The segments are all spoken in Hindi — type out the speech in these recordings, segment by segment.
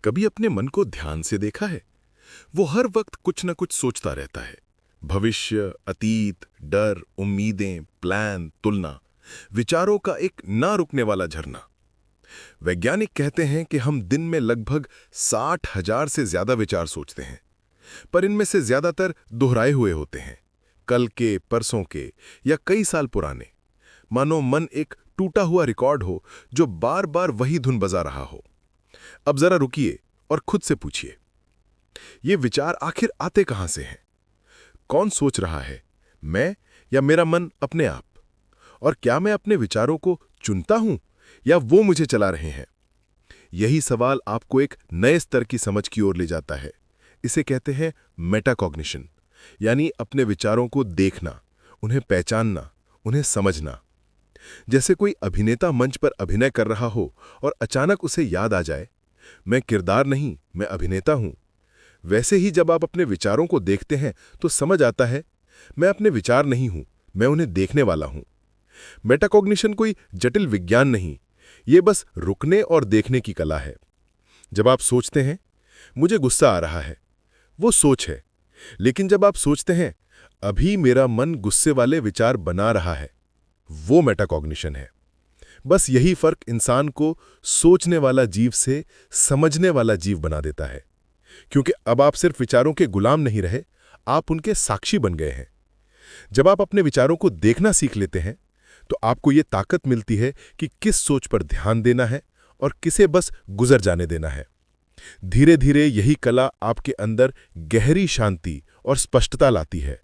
कभी अपने मन को ध्यान से देखा है? वो हर वक्त कुछ न कुछ सोचता रहता है। भविष्य, अतीत, डर, उम्मीदें, प्लान, तुलना, विचारों का एक ना रुकने वाला झरना। वैज्ञानिक कहते हैं कि हम दिन में लगभग 60,000 से ज्यादा विचार सोचते हैं, पर इनमें से ज्यादातर दोहराए हुए होते हैं, कल के, परसों के या कई साल पुराने। मानो मन एक टूटा हुआ रिकॉर्ड हो जो बार बार वही धुन बजा रहा हो। अब जरा रुकिए और खुद से पूछिए, ये विचार आखिर आते कहां से हैं? कौन सोच रहा है, मैं या मेरा मन अपने आप? और क्या मैं अपने विचारों को चुनता हूं या वो मुझे चला रहे हैं? यही सवाल आपको एक नए स्तर की समझ की ओर ले जाता है। इसे कहते हैं मेटाकॉग्निशन, यानी अपने विचारों को देखना, उन्हें पहचानना, उन्हें समझना। जैसे कोई अभिनेता मंच पर अभिनय कर रहा हो और अचानक उसे याद आ जाए, मैं किरदार नहीं, मैं अभिनेता हूं। वैसे ही जब आप अपने विचारों को देखते हैं तो समझ आता है, मैं अपने विचार नहीं हूं, मैं उन्हें देखने वाला हूं। मेटाकॉग्निशन कोई जटिल विज्ञान नहीं, ये बस रुकने और देखने की कला है। जब आप सोचते हैं, मुझे गुस्सा आ रहा है, वो सोच है। लेकिन जब आप सोचते हैं, अभी मेरा मन गुस्से वाले विचार बना रहा है, वो मेटाकॉग्निशन है। बस यही फर्क इंसान को सोचने वाला जीव से समझने वाला जीव बना देता है, क्योंकि अब आप सिर्फ विचारों के गुलाम नहीं रहे, आप उनके साक्षी बन गए हैं। जब आप अपने विचारों को देखना सीख लेते हैं, तो आपको यह ताकत मिलती है कि किस सोच पर ध्यान देना है और किसे बस गुजर जाने देना है। धीरे धीरे यही कला आपके अंदर गहरी शांति और स्पष्टता लाती है।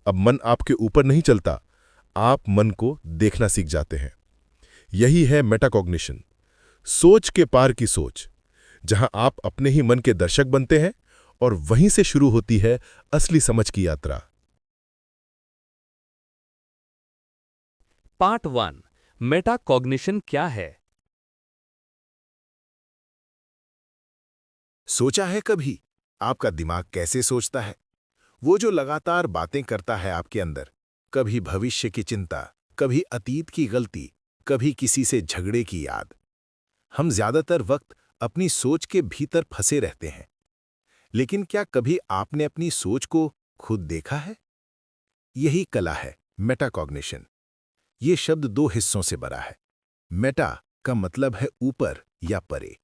अब मन आपके ऊपर नहीं चलता, आप मन को देखना सीख जाते हैं। यही है मेटाकॉग्निशन, सोच के पार की सोच, जहां आप अपने ही मन के दर्शक बनते हैं और वहीं से शुरू होती है असली समझ की यात्रा। पार्ट 1, मेटाकॉग्निशन क्या है? सोचा है कभी आपका दिमाग कैसे सोचता है? वो जो लगातार बातें करता है आपके अंदर, कभी भविष्य की चिंता, कभी अतीत की गलती, कभी किसी से झगड़े की याद। हम ज्यादातर वक्त अपनी सोच के भीतर फंसे रहते हैं। लेकिन क्या कभी आपने अपनी सोच को खुद देखा है? यही कला है मेटाकॉग्निशन। ये शब्द दो हिस्सों से बना है। मेटा का मतलब है ऊपर या परे,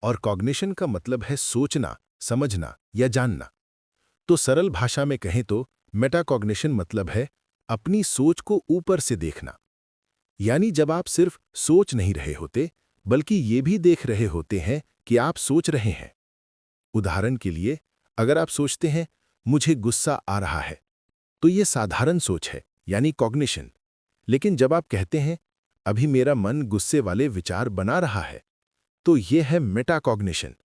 और कॉग्निशन का मतलब है सोचना, समझना या जानना। तो सरल भाषा में कहें तो मेटाकॉग्निशन मतलब है अपनी सोच को ऊपर से देखना। यानी जब आप सिर्फ सोच नहीं रहे होते, बल्कि ये भी देख रहे होते हैं कि आप सोच रहे हैं। उदाहरण के लिए, अगर आप सोचते हैं मुझे गुस्सा आ रहा है, तो ये साधारण सोच है, यानी कॉग्निशन। लेकिन जब आप कहते हैं अभी मेरा मन गुस्से वाले विचार बना रहा है, तो यह है मेटाकॉग्निशन।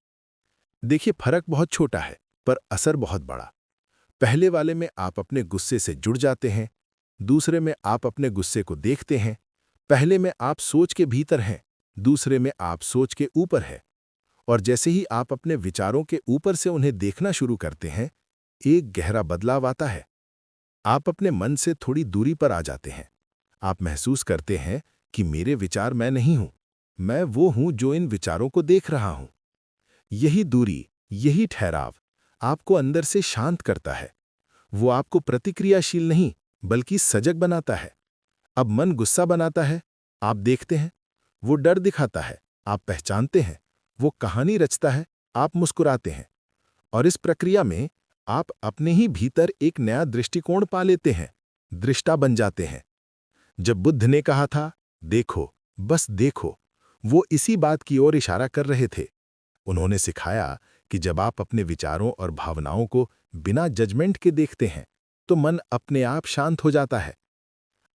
देखिए, फर्क बहुत छोटा है, पर असर बहुत बड़ा। पहले वाले में आप अपने गुस्से से जुड़ जाते हैं, दूसरे में आप अपने गुस्से को देखते हैं। पहले में आप सोच के भीतर हैं, दूसरे में आप सोच के ऊपर हैं। और जैसे ही आप अपने विचारों के ऊपर से उन्हें देखना शुरू करते हैं, एक गहरा बदलाव आता है। आप अपने मन से थोड़ी दूरी पर आ जाते हैं। आप महसूस करते हैं कि मेरे विचार मैं नहीं हूं, मैं वो हूं जो इन विचारों को देख रहा हूं। यही दूरी, यही ठहराव आपको अंदर से शांत करता है। वो आपको प्रतिक्रियाशील नहीं, बल्कि सजग बनाता है। अब मन गुस्सा बनाता है, आप देखते हैं। वो डर दिखाता है, आप पहचानते हैं। वो कहानी रचता है, आप मुस्कुराते हैं। और इस प्रक्रिया में आप अपने ही भीतर एक नया दृष्टिकोण पा लेते हैं, दृष्टा बन जाते हैं। जब बुद्ध ने कहा था, देखो, बस देखो, वो इसी बात की ओर इशारा कर रहे थे। उन्होंने सिखाया कि जब आप अपने विचारों और भावनाओं को बिना जजमेंट के देखते हैं, तो मन अपने आप शांत हो जाता है।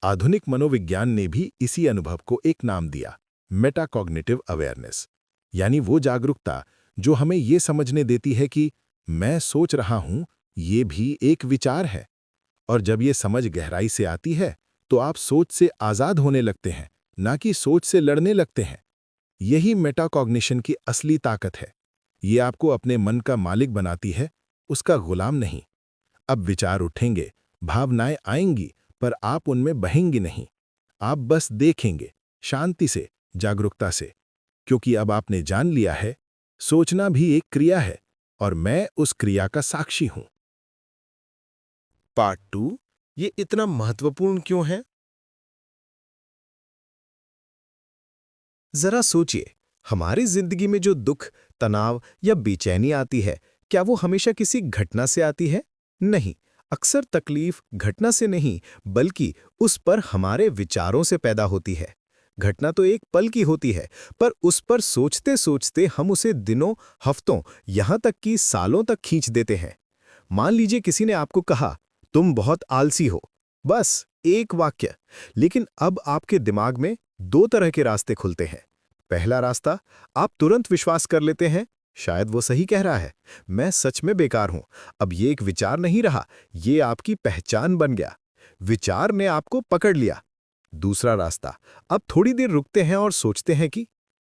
आधुनिक मनोविज्ञान ने भी इसी अनुभव को एक नाम दिया, मेटाकॉग्निटिव अवेयरनेस, यानी वो जागरूकता जो हमें ये समझने देती है कि मैं सोच रहा हूं, ये भी एक विचार है। और जब ये समझ गहराई से आती है, तो आप सोच से आजाद होने लगते हैं, ना कि सोच से लड़ने लगते हैं। यही मेटाकॉग्निशन की असली ताकत है। ये आपको अपने मन का मालिक बनाती है, उसका गुलाम नहीं। अब विचार उठेंगे, भावनाएं आएंगी, पर आप उनमें बहेंगी नहीं। आप बस देखेंगे, शांति से, जागरूकता से, क्योंकि अब आपने जान लिया है सोचना भी एक क्रिया है और मैं उस क्रिया का साक्षी हूं। पार्ट 2, ये इतना महत्वपूर्ण क्यों है? जरा सोचिए, हमारी जिंदगी में जो दुख, तनाव या बेचैनी आती है, क्या वो हमेशा किसी घटना से आती है? नहीं, अक्सर तकलीफ घटना से नहीं, बल्कि उस पर हमारे विचारों से पैदा होती है। घटना तो एक पल की होती है, पर उस पर सोचते सोचते हम उसे दिनों, हफ्तों, यहां तक कि सालों तक खींच देते हैं। मान लीजिए किसी ने आपको कहा, तुम बहुत आलसी हो। बस एक वाक्य, लेकिन अब आपके दिमाग में दो तरह के रास्ते खुलते हैं। पहला रास्ता, आप तुरंत विश्वास कर लेते हैं, शायद वो सही कह रहा है, मैं सच में बेकार हूं। अब ये एक विचार नहीं रहा, ये आपकी पहचान बन गया। विचार ने आपको पकड़ लिया। दूसरा रास्ता, अब थोड़ी देर रुकते हैं और सोचते हैं कि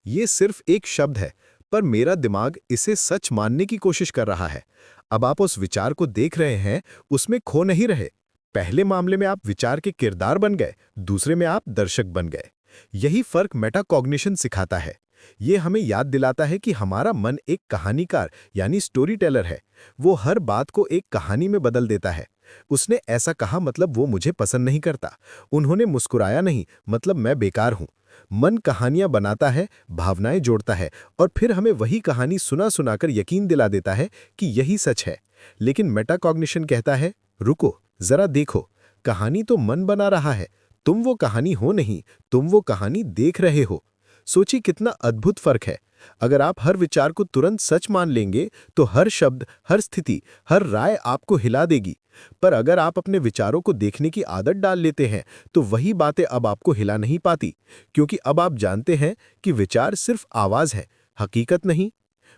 ये सिर्फ एक शब्द है, पर मेरा दिमाग इसे सच मानने की कोशिश कर रहा है। अब आप उस विचार को देख रहे हैं, उसमें खो नहीं रहे। पहले मामले में आप विचार के किरदार बन गए, दूसरे में आप दर्शक बन गए। यही फर्क मेटाकॉग्निशन सिखाता है। ये हमें याद दिलाता है कि हमारा मन एक कहानीकार यानी स्टोरी टेलर है। वो हर बात को एक कहानी में बदल देता है। उसने ऐसा कहा मतलब वो मुझे पसंद नहीं करता। उन्होंने मुस्कुराया नहीं मतलब मैं बेकार हूं। मन कहानियां बनाता है, भावनाएं जोड़ता है और फिर हमें वही कहानी सुना सुनाकर यकीन दिला देता है कि यही सच है। लेकिन मेटाकॉग्निशन कहता है, रुको, जरा देखो, कहानी तो मन बना रहा है, तुम वो कहानी हो नहीं, तुम वो कहानी देख रहे हो। सोचिए कितना अद्भुत फर्क है। अगर आप हर विचार को तुरंत सच मान लेंगे तो हर शब्द, हर स्थिति, हर राय आपको हिला देगी। पर अगर आप अपने विचारों को देखने की आदत डाल लेते हैं तो वही बातें अब आपको हिला नहीं पाती, क्योंकि अब आप जानते हैं कि विचार सिर्फ आवाज है, हकीकत नहीं।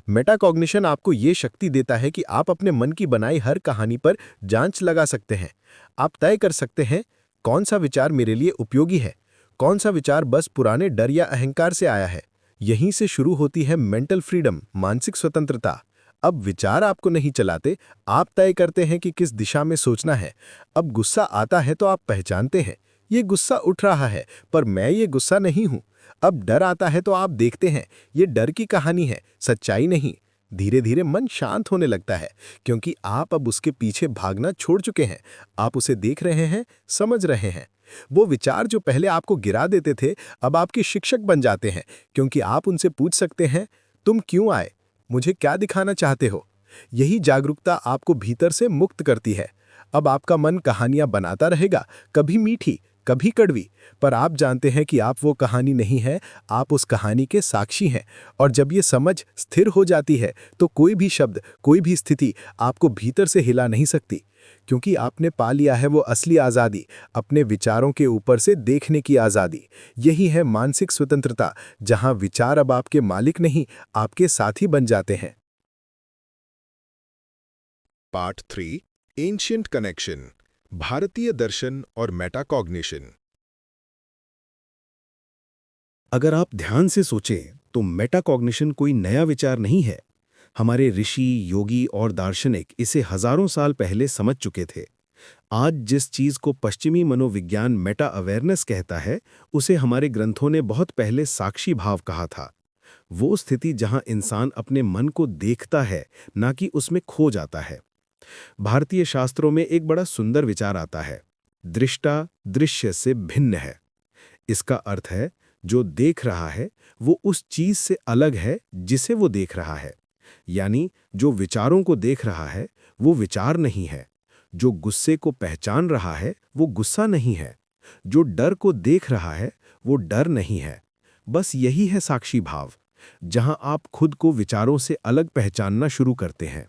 मेटाकॉग्निशन आपको ये शक्ति देता है कि आप अपने मन की बनाई हर कहानी पर जांच लगा सकते हैं। आप तय कर सकते हैं कौन सा विचार मेरे लिए उपयोगी है, कौन सा विचार बस पुराने डर या अहंकार से आया है। यहीं से शुरू होती है मेंटल फ्रीडम, मानसिक स्वतंत्रता। अब विचार आपको नहीं चलाते, आप तय करते हैं कि किस दिशा में सोचना है। अब गुस्सा आता है तो आप पहचानते हैं, ये गुस्सा उठ रहा है, पर मैं ये गुस्सा नहीं हूं। अब डर आता है तो आप देखते हैं, ये डर की कहानी है, सच्चाई नहीं। धीरे धीरे मन शांत होने लगता है, क्योंकि आप अब उसके पीछे भागना छोड़ चुके हैं। आप उसे देख रहे हैं, समझ रहे हैं। वो विचार जो पहले आपको गिरा देते थे, अब आपके शिक्षक बन जाते हैं, क्योंकि आप उनसे पूछ सकते हैं, तुम क्यों आए, मुझे क्या दिखाना चाहते हो। यही जागरूकता आपको भीतर से मुक्त करती है। अब आपका मन कहानियां बनाता रहेगा, कभी मीठी, कभी कड़वी, पर आप जानते हैं कि आप वो कहानी नहीं है, आप उस कहानी के साक्षी हैं। और जब ये समझ स्थिर हो जाती है तो कोई भी शब्द, कोई भी स्थिति आपको भीतर से हिला नहीं सकती, क्योंकि आपने पा लिया है वो असली आज़ादी, अपने विचारों के ऊपर से देखने की आज़ादी। यही है मानसिक स्वतंत्रता, जहां विचार अब आपके मालिक नहीं, आपके साथी बन जाते हैं। पार्ट 3, एंशिएंट कनेक्शन, भारतीय दर्शन और मेटाकॉग्निशन। अगर आप ध्यान से सोचें तो मेटाकॉग्निशन कोई नया विचार नहीं है। हमारे ऋषि, योगी और दार्शनिक इसे हजारों साल पहले समझ चुके थे। आज जिस चीज को पश्चिमी मनोविज्ञान मेटा अवेयरनेस कहता है, उसे हमारे ग्रंथों ने बहुत पहले साक्षी भाव कहा था। वो स्थिति जहां इंसान अपने मन को देखता है, ना कि उसमें खो जाता है। भारतीय शास्त्रों में एक बड़ा सुंदर विचार आता है, दृष्टा दृश्य से भिन्न है। इसका अर्थ है, जो देख रहा है वो उस चीज से अलग है जिसे वो देख रहा है। यानी जो विचारों को देख रहा है वो विचार नहीं है, जो गुस्से को पहचान रहा है वो गुस्सा नहीं है, जो डर को देख रहा है वो डर नहीं है। बस यही है साक्षी भाव, जहां आप खुद को विचारों से अलग पहचानना शुरू करते हैं।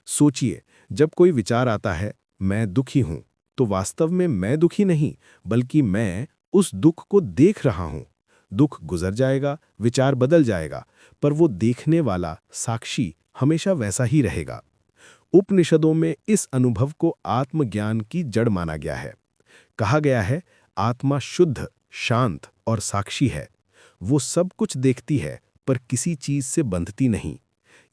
सोचिए, जब कोई विचार आता है, मैं दुखी हूं, तो वास्तव में मैं दुखी नहीं, बल्कि मैं उस दुख को देख रहा हूं। दुख गुजर जाएगा, विचार बदल जाएगा, पर वो देखने वाला साक्षी हमेशा वैसा ही रहेगा। उपनिषदों में इस अनुभव को आत्मज्ञान की जड़ माना गया है। कहा गया है, आत्मा शुद्ध, शांत और साक्षी है। वो सब कुछ देखती है पर किसी चीज से बंधती नहीं।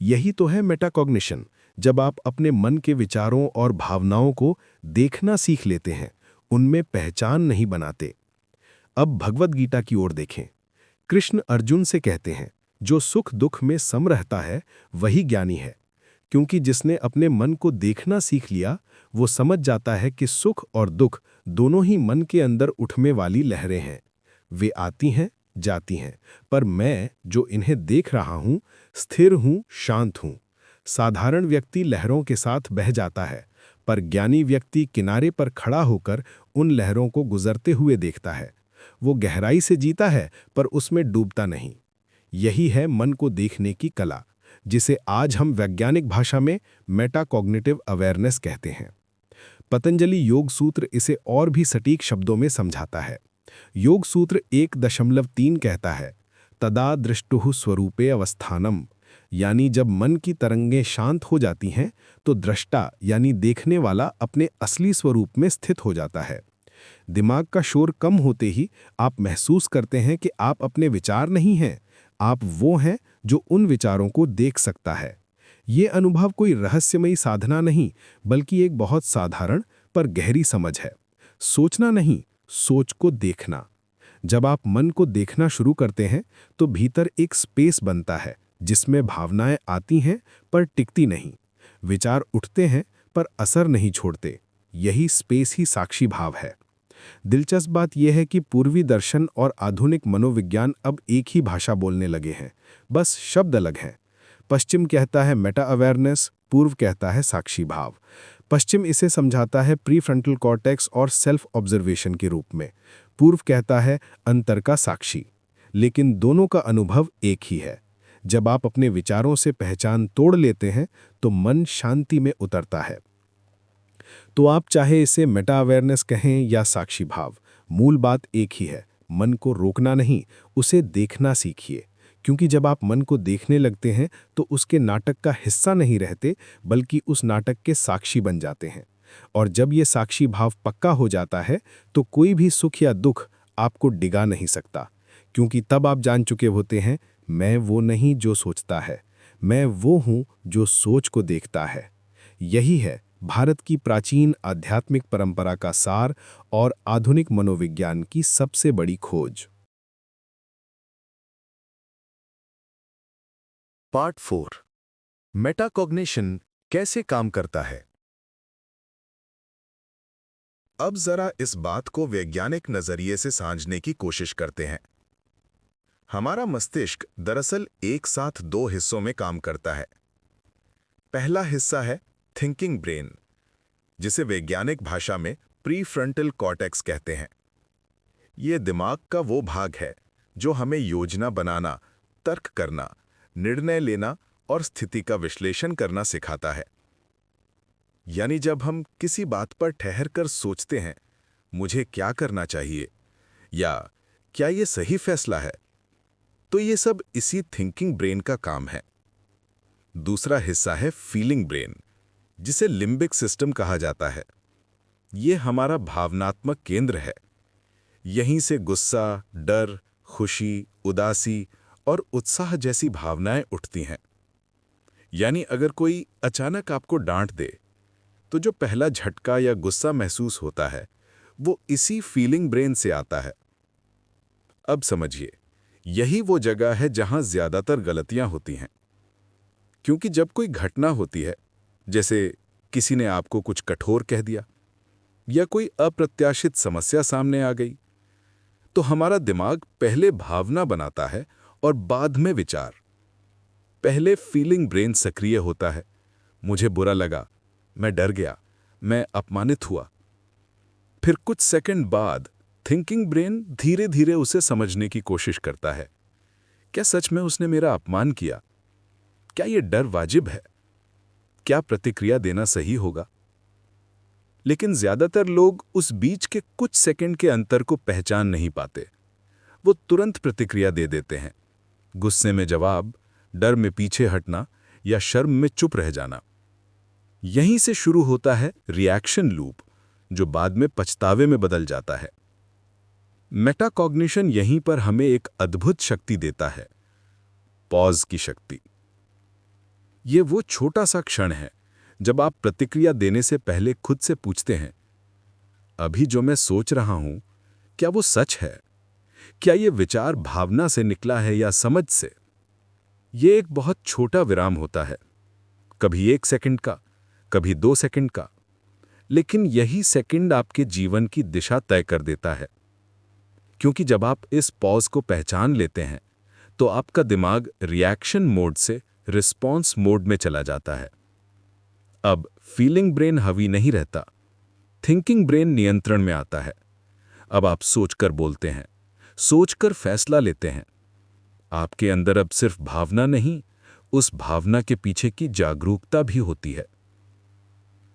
यही तो है मेटाकॉग्निशन, जब आप अपने मन के विचारों और भावनाओं को देखना सीख लेते हैं, उनमें पहचान नहीं बनाते। अब भगवद गीता की ओर देखें। कृष्ण अर्जुन से कहते हैं, जो सुख दुख में सम रहता है वही ज्ञानी है, क्योंकि जिसने अपने मन को देखना सीख लिया वो समझ जाता है कि सुख और दुख दोनों ही मन के अंदर उठने वाली लहरें हैं। वे आती हैं, जाती हैं, पर मैं जो इन्हें देख रहा हूं, स्थिर हूं, शांत हूं। साधारण व्यक्ति लहरों के साथ बह जाता है, पर ज्ञानी व्यक्ति किनारे पर खड़ा होकर उन लहरों को गुजरते हुए देखता है। वो गहराई से जीता है, पर उसमें डूबता नहीं। यही है मन को देखने की कला, जिसे आज हम वैज्ञानिक भाषा में मेटाकॉग्निटिव अवेयरनेस कहते हैं। पतंजलि योग सूत्र इसे और भी सटीक शब्दों में समझाता है। योग सूत्र 1.3 कहता है, तदा दृष्टुः स्वरूपे अवस्थानम, यानी जब मन की तरंगें शांत हो जाती हैं तो दृष्टा यानी देखने वाला अपने असली स्वरूप में स्थित हो जाता है। दिमाग का शोर कम होते ही आप महसूस करते हैं कि आप अपने विचार नहीं हैं, आप वो हैं जो उन विचारों को देख सकता है। ये अनुभव कोई रहस्यमयी साधना नहीं, बल्कि एक बहुत साधारण पर गहरी समझ है। सोचना नहीं, सोच को देखना। जब आप मन को देखना शुरू करते हैं तो भीतर एक स्पेस बनता है जिसमें भावनाएं आती हैं पर टिकती नहीं, विचार उठते हैं पर असर नहीं छोड़ते। यही स्पेस ही साक्षी भाव है। दिलचस्प बात यह है कि पूर्वी दर्शन और आधुनिक मनोविज्ञान अब एक ही भाषा बोलने लगे हैं, बस शब्द अलग हैं। पश्चिम कहता है मेटा अवेयरनेस, पूर्व कहता है साक्षी भाव। पश्चिम इसे समझाता है प्री फ्रंटल कॉर्टेक्स और सेल्फ ऑब्जर्वेशन के रूप में, पूर्व कहता है अंतर का साक्षी। लेकिन दोनों का अनुभव एक ही है। जब आप अपने विचारों से पहचान तोड़ लेते हैं तो मन शांति में उतरता है। तो आप चाहे इसे मेटा अवेयरनेस कहें या साक्षी भाव, मूल बात एक ही है, मन को रोकना नहीं, उसे देखना सीखिए। क्योंकि जब आप मन को देखने लगते हैं तो उसके नाटक का हिस्सा नहीं रहते, बल्कि उस नाटक के साक्षी बन जाते हैं। और जब ये साक्षी भाव पक्का हो जाता है तो कोई भी सुख या दुख आपको डिगा नहीं सकता, क्योंकि तब आप जान चुके होते हैं, मैं वो नहीं जो सोचता है, मैं वो हूं जो सोच को देखता है। यही है भारत की प्राचीन आध्यात्मिक परंपरा का सार और आधुनिक मनोविज्ञान की सबसे बड़ी खोज। पार्ट 4, मेटाकॉग्निशन कैसे काम करता है। अब जरा इस बात को वैज्ञानिक नजरिए से समझने की कोशिश करते हैं। हमारा मस्तिष्क दरअसल एक साथ दो हिस्सों में काम करता है। पहला हिस्सा है थिंकिंग ब्रेन, जिसे वैज्ञानिक भाषा में प्री फ्रंटल कॉर्टेक्स कहते हैं। यह दिमाग का वो भाग है जो हमें योजना बनाना, तर्क करना, निर्णय लेना और स्थिति का विश्लेषण करना सिखाता है। यानी जब हम किसी बात पर ठहर कर सोचते हैं, मुझे क्या करना चाहिए या क्या ये सही फैसला है, तो ये सब इसी थिंकिंग ब्रेन का काम है। दूसरा हिस्सा है फीलिंग ब्रेन, जिसे लिम्बिक सिस्टम कहा जाता है। ये हमारा भावनात्मक केंद्र है। यहीं से गुस्सा, डर, खुशी, उदासी और उत्साह जैसी भावनाएं उठती हैं। यानी अगर कोई अचानक आपको डांट दे, तो जो पहला झटका या गुस्सा महसूस होता है, वो इसी फीलिंग ब्रेन से आता है। अब समझिए, यही वो जगह है जहां ज्यादातर गलतियां होती हैं। क्योंकि जब कोई घटना होती है, जैसे किसी ने आपको कुछ कठोर कह दिया या कोई अप्रत्याशित समस्या सामने आ गई, तो हमारा दिमाग पहले भावना बनाता है और बाद में विचार। पहले फीलिंग ब्रेन सक्रिय होता है, मुझे बुरा लगा, मैं डर गया, मैं अपमानित हुआ। फिर कुछ सेकंड बाद थिंकिंग ब्रेन धीरे धीरे उसे समझने की कोशिश करता है। क्या सच में उसने मेरा अपमान किया? क्या यह डर वाजिब है? क्या प्रतिक्रिया देना सही होगा? लेकिन ज्यादातर लोग उस बीच के कुछ सेकंड के अंतर को पहचान नहीं पाते। वो तुरंत प्रतिक्रिया दे देते हैं। गुस्से में जवाब, डर में पीछे हटना या शर्म में चुप रह जाना। यहीं से शुरू होता है रिएक्शन लूप, जो बाद में पछतावे में बदल जाता है। मेटाकॉग्निशन यहीं पर हमें एक अद्भुत शक्ति देता है, पॉज की शक्ति। ये वो छोटा सा क्षण है जब आप प्रतिक्रिया देने से पहले खुद से पूछते हैं, अभी जो मैं सोच रहा हूं, क्या वो सच है? क्या ये विचार भावना से निकला है या समझ से? ये एक बहुत छोटा विराम होता है, कभी 1 सेकंड का, कभी 2 सेकंड का, लेकिन यही सेकंड आपके जीवन की दिशा तय कर देता है। क्योंकि जब आप इस पॉज को पहचान लेते हैं, तो आपका दिमाग रिएक्शन मोड से रिस्पॉन्स मोड में चला जाता है। अब फीलिंग ब्रेन हावी नहीं रहता, थिंकिंग ब्रेन नियंत्रण में आता है। अब आप सोचकर बोलते हैं, सोचकर फैसला लेते हैं। आपके अंदर अब सिर्फ भावना नहीं, उस भावना के पीछे की जागरूकता भी होती है।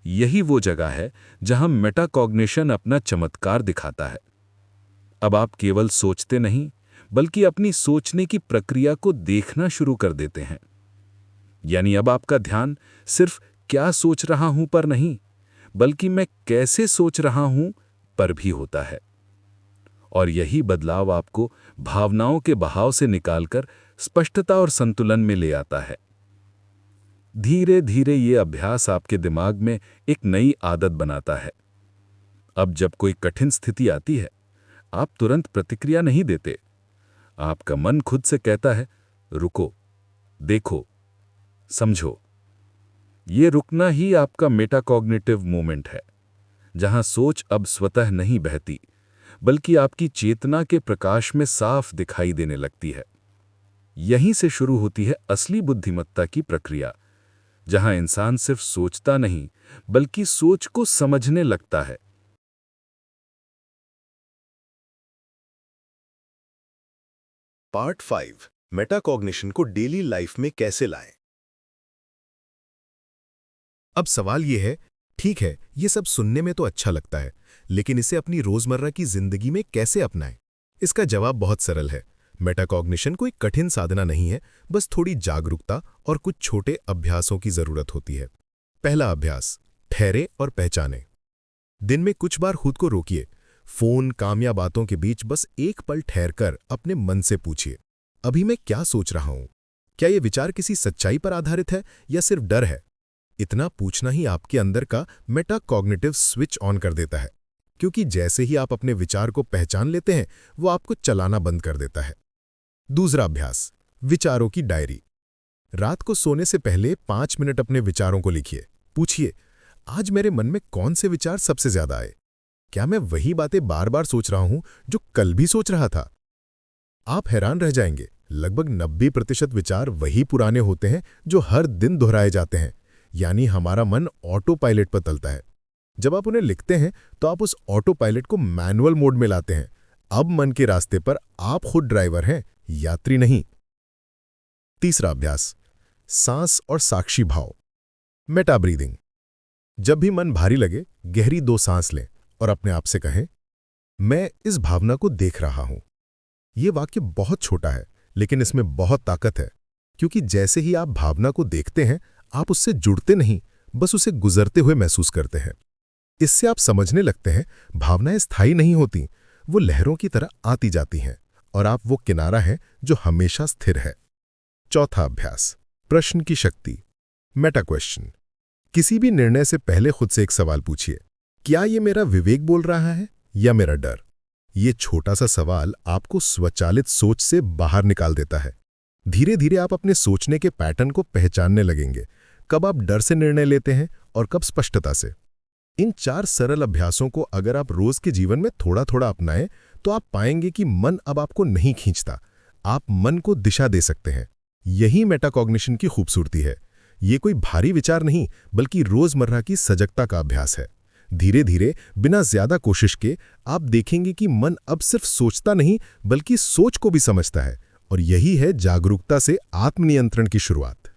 यही वो जगह है जहां मेटाकॉग्निशन अपना चमत्कार दिखाता है। अब आप केवल सोचते नहीं, बल्कि अपनी सोचने की प्रक्रिया को देखना शुरू कर देते हैं। यानी अब आपका ध्यान सिर्फ क्या सोच रहा हूं पर नहीं, बल्कि मैं कैसे सोच रहा हूं पर भी होता है। और यही बदलाव आपको भावनाओं के बहाव से निकालकर स्पष्टता और संतुलन में ले आता है। धीरे धीरे ये अभ्यास आपके दिमाग में एक नई आदत बनाता है। अब जब कोई कठिन स्थिति आती है, आप तुरंत प्रतिक्रिया नहीं देते। आपका मन खुद से कहता है, रुको, देखो, समझो। ये रुकना ही आपका मेटाकॉग्निटिव मूवमेंट है, जहां सोच अब स्वतः नहीं बहती, बल्कि आपकी चेतना के प्रकाश में साफ दिखाई देने लगती है। यहीं से शुरू होती है असली बुद्धिमत्ता की प्रक्रिया, जहां इंसान सिर्फ सोचता नहीं, बल्कि सोच को समझने लगता है। पार्ट 5 मेटाकॉग्निशन को डेली लाइफ में कैसे लाएं। अब सवाल यह है, ठीक है, ये सब सुनने में तो अच्छा लगता है, लेकिन इसे अपनी रोजमर्रा की जिंदगी में कैसे अपनाएं? इसका जवाब बहुत सरल है। मेटाकॉग्निशन कोई कठिन साधना नहीं है, बस थोड़ी जागरूकता और कुछ छोटे अभ्यासों की जरूरत होती है। पहला अभ्यास, ठहरे और पहचाने। दिन में कुछ बार खुद को रोकिए। फोन, काम या बातों के बीच बस एक पल ठहरकर अपने मन से पूछिए, अभी मैं क्या सोच रहा हूं? क्या ये विचार किसी सच्चाई पर आधारित है या सिर्फ डर है? इतना पूछना ही आपके अंदर का मेटाकॉग्निटिव स्विच ऑन कर देता है, क्योंकि जैसे ही आप अपने विचार को पहचान लेते हैं, वो आपको चलाना बंद कर देता है। दूसरा अभ्यास, विचारों की डायरी। रात को सोने से पहले 5 मिनट अपने विचारों को लिखिए। पूछिए, आज मेरे मन में कौन से विचार सबसे ज्यादा आए? क्या मैं वही बातें बार बार सोच रहा हूं जो कल भी सोच रहा था? आप हैरान रह जाएंगे, लगभग 90% विचार वही पुराने होते हैं जो हर दिन दोहराए जाते हैं। यानी हमारा मन ऑटो पायलट पर चलता है। जब आप उन्हें लिखते हैं तो आप उस ऑटो पायलट को मैनुअल मोड में लाते हैं। अब मन के रास्ते पर आप खुद ड्राइवर हैं, यात्री नहीं। तीसरा अभ्यास, सांस और साक्षी भाव, मेटा ब्रीदिंग। जब भी मन भारी लगे, गहरी 2 सांस लें और अपने आप से कहें, मैं इस भावना को देख रहा हूं। यह वाक्य बहुत छोटा है, लेकिन इसमें बहुत ताकत है, क्योंकि जैसे ही आप भावना को देखते हैं, आप उससे जुड़ते नहीं, बस उसे गुजरते हुए महसूस करते हैं। इससे आप समझने लगते हैं, भावनाएं स्थायी नहीं होती, वो लहरों की तरह आती जाती हैं, और आप वो किनारा हैं जो हमेशा स्थिर है। चौथा अभ्यास, प्रश्न की शक्ति, मेटा क्वेश्चन। किसी भी निर्णय से पहले खुद से एक सवाल पूछिए, क्या ये मेरा विवेक बोल रहा है या मेरा डर? ये छोटा सा सवाल आपको स्वचालित सोच से बाहर निकाल देता है। धीरे धीरे आप अपने सोचने के पैटर्न को पहचानने लगेंगे, कब आप डर से निर्णय लेते हैं और कब स्पष्टता से। इन 4 सरल अभ्यासों को अगर आप रोज के जीवन में थोड़ा थोड़ा अपनाएं, तो आप पाएंगे कि मन अब आपको नहीं खींचता, आप मन को दिशा दे सकते हैं। यही मेटाकॉग्निशन की खूबसूरती है। ये कोई भारी विचार नहीं, बल्कि रोजमर्रा की सजगता का अभ्यास है। धीरे धीरे, बिना ज्यादा कोशिश के, आप देखेंगे कि मन अब सिर्फ सोचता नहीं, बल्कि सोच को भी समझता है, और यही है जागरूकता से आत्मनियंत्रण की शुरुआत।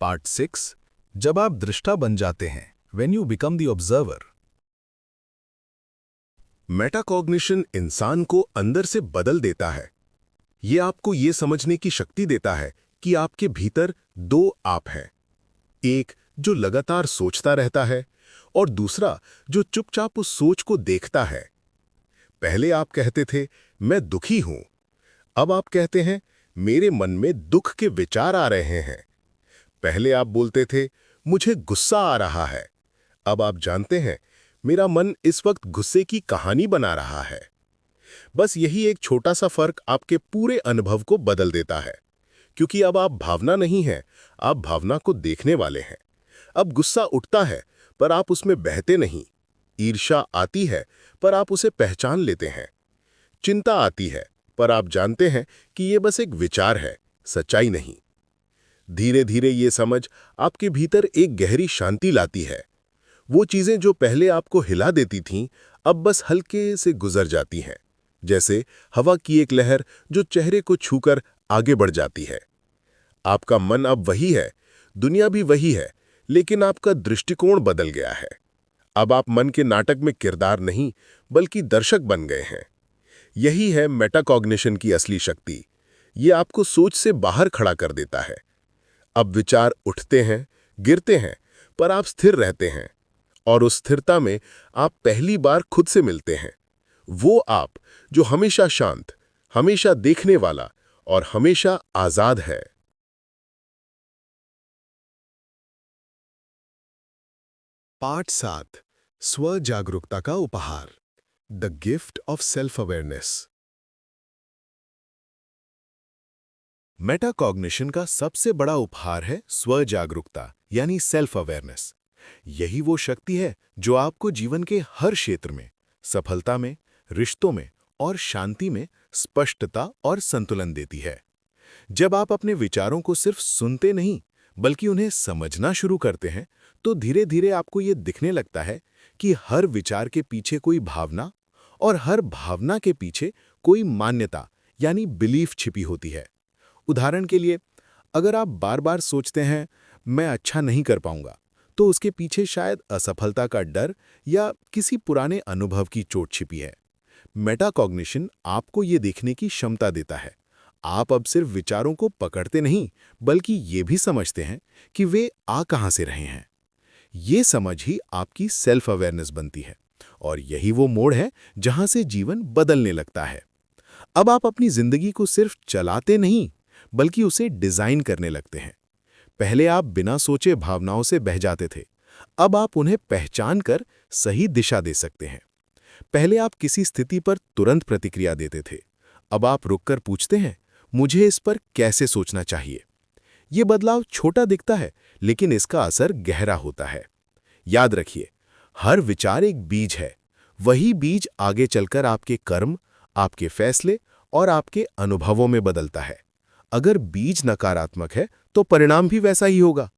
पार्ट 6, जब आप दृष्टा बन जाते हैं, when you become the observer. Metacognition इंसान को अंदर से बदल देता है। ये आपको ये समझने की शक्ति देता है कि आपके भीतर 2 आप हैं, एक जो लगातार सोचता रहता है और दूसरा जो चुपचाप उस सोच को देखता है। पहले आप कहते थे, मैं दुखी हूं। अब आप कहते हैं, मेरे मन में दुख के विचार आ रहे हैं। पहले आप बोलते थे, मुझे गुस्सा आ रहा है। अब आप जानते हैं, मेरा मन इस वक्त गुस्से की कहानी बना रहा है। बस यही एक छोटा सा फर्क आपके पूरे अनुभव को बदल देता है, क्योंकि अब आप भावना नहीं हैं, आप भावना को देखने वाले हैं। अब गुस्सा उठता है, पर आप उसमें बहते नहीं। ईर्ष्या आती है, पर आप उसे पहचान लेते हैं। चिंता आती है, पर आप जानते हैं कि ये बस एक विचार है, सच्चाई नहीं। धीरे धीरे ये समझ आपके भीतर एक गहरी शांति लाती है। वो चीजें जो पहले आपको हिला देती थीं, अब बस हल्के से गुजर जाती हैं, जैसे हवा की एक लहर जो चेहरे को छूकर आगे बढ़ जाती है। आपका मन अब वही है, दुनिया भी वही है, लेकिन आपका दृष्टिकोण बदल गया है। अब आप मन के नाटक में किरदार नहीं, बल्कि दर्शक बन गए हैं। यही है मेटाकॉग्निशन की असली शक्ति। ये आपको सोच से बाहर खड़ा कर देता है। अब विचार उठते हैं, गिरते हैं, पर आप स्थिर रहते हैं, और उस स्थिरता में आप पहली बार खुद से मिलते हैं। वो आप जो हमेशा शांत, हमेशा देखने वाला और हमेशा आजाद है। पाठ 7, स्व जागरूकता का उपहार, the gift of self awareness. Metacognition का सबसे बड़ा उपहार है स्व जागरूकता, यानी सेल्फ अवेयरनेस। यही वो शक्ति है जो आपको जीवन के हर क्षेत्र में, सफलता में, रिश्तों में और शांति में स्पष्टता और संतुलन देती है। जब आप अपने विचारों को सिर्फ सुनते नहीं, बल्कि उन्हें समझना शुरू करते हैं, तो धीरे धीरे आपको ये दिखने लगता है कि हर विचार के पीछे कोई भावना और हर भावना के पीछे कोई मान्यता यानी बिलीफ छिपी होती है। उदाहरण के लिए, अगर आप बार बार सोचते हैं मैं अच्छा नहीं कर पाऊंगा, तो उसके पीछे शायद असफलता का डर या किसी पुराने अनुभव की चोट छिपी है। मेटाकॉग्निशन आपको ये देखने की क्षमता देता है। आप अब सिर्फ विचारों को पकड़ते नहीं, बल्कि ये भी समझते हैं कि वे आ कहां से रहे हैं। ये समझ ही आपकी सेल्फ अवेयरनेस बनती है, और यही वो मोड़ है जहां से जीवन बदलने लगता है। अब आप अपनी जिंदगी को सिर्फ चलाते नहीं, बल्कि उसे डिजाइन करने लगते हैं। पहले आप बिना सोचे भावनाओं से बह जाते थे, अब आप उन्हें पहचान कर सही दिशा दे सकते हैं। पहले आप किसी स्थिति पर तुरंत प्रतिक्रिया देते थे, अब आप रुककर पूछते हैं मुझे इस पर कैसे सोचना चाहिए। ये बदलाव छोटा दिखता है, लेकिन इसका असर गहरा होता है। याद रखिए, हर विचार एक बीज है। वही बीज आगे चलकर आपके कर्म, आपके फैसले और आपके अनुभवों में बदलता है। अगर बीज नकारात्मक है, तो परिणाम भी वैसा ही होगा।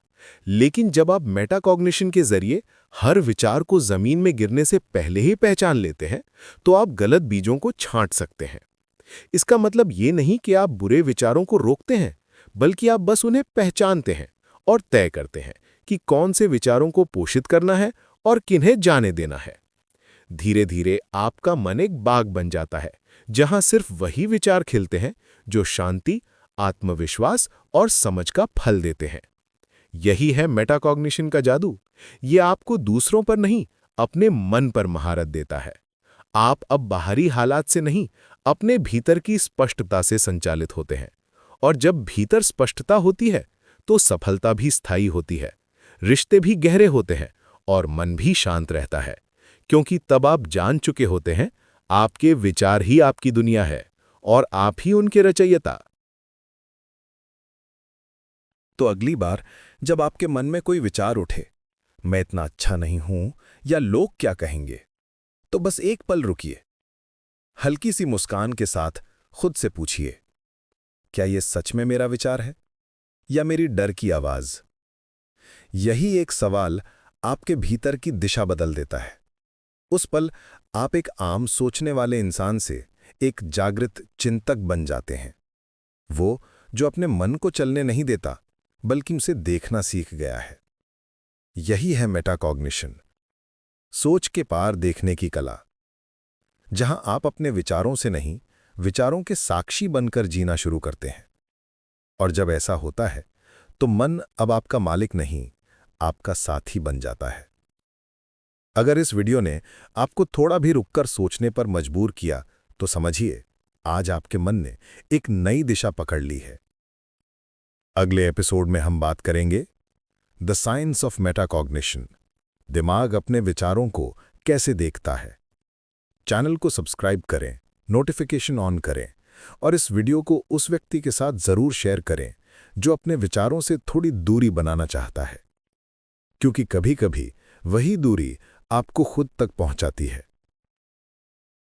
लेकिन जब आप मेटाकॉग्निशन के जरिए हर विचार को जमीन में गिरने से पहले ही पहचान लेते हैं, तो आप गलत बीजों को छांट सकते हैं। इसका मतलब ये नहीं कि आप बुरे विचारों को रोकते हैं, बल्कि आप बस उन्हें पहचानते हैं और तय करते हैं कि कौन से विचारों को पोषित करना है और किन्हें जाने देना है। धीरे धीरे आपका मन एक बाग बन जाता है, जहां सिर्फ वही विचार खिलते हैं जो शांति, आत्मविश्वास और समझ का फल देते हैं। यही है मेटाकॉग्निशन का जादू। ये आपको दूसरों पर नहीं, अपने मन पर महारत देता है। आप अब बाहरी हालात से नहीं, अपने भीतर की स्पष्टता से संचालित होते हैं। और जब भीतर स्पष्टता होती है, तो सफलता भी स्थायी होती है, रिश्ते भी गहरे होते हैं और मन भी शांत रहता है। क्योंकि तब आप जान चुके होते हैं, आपके विचार ही आपकी दुनिया है और आप ही उनके रचयिता। तो अगली बार जब आपके मन में कोई विचार उठे, मैं इतना अच्छा नहीं हूं या लोग क्या कहेंगे, तो बस एक पल रुकिए। हल्की सी मुस्कान के साथ खुद से पूछिए, क्या यह सच में मेरा विचार है या मेरी डर की आवाज? यही एक सवाल आपके भीतर की दिशा बदल देता है। उस पल आप एक आम सोचने वाले इंसान से एक जागृत चिंतक बन जाते हैं, वो जो अपने मन को चलने नहीं देता, बल्कि उसे देखना सीख गया है। यही है मेटाकॉग्निशन, सोच के पार देखने की कला, जहां आप अपने विचारों से नहीं, विचारों के साक्षी बनकर जीना शुरू करते हैं। और जब ऐसा होता है, तो मन अब आपका मालिक नहीं, आपका साथी बन जाता है। अगर इस वीडियो ने आपको थोड़ा भी रुककर सोचने पर मजबूर किया, तो समझिए आज आपके मन ने एक नई दिशा पकड़ ली है। अगले एपिसोड में हम बात करेंगे द साइंस ऑफ मेटाकॉग्निशन, दिमाग अपने विचारों को कैसे देखता है। चैनल को सब्सक्राइब करें नोटिफिकेशन ऑन करें और इस वीडियो को उस व्यक्ति के साथ जरूर शेयर करें जो अपने विचारों से थोड़ी दूरी बनाना चाहता है, क्योंकि कभी-कभी वही दूरी आपको खुद तक पहुंचाती है।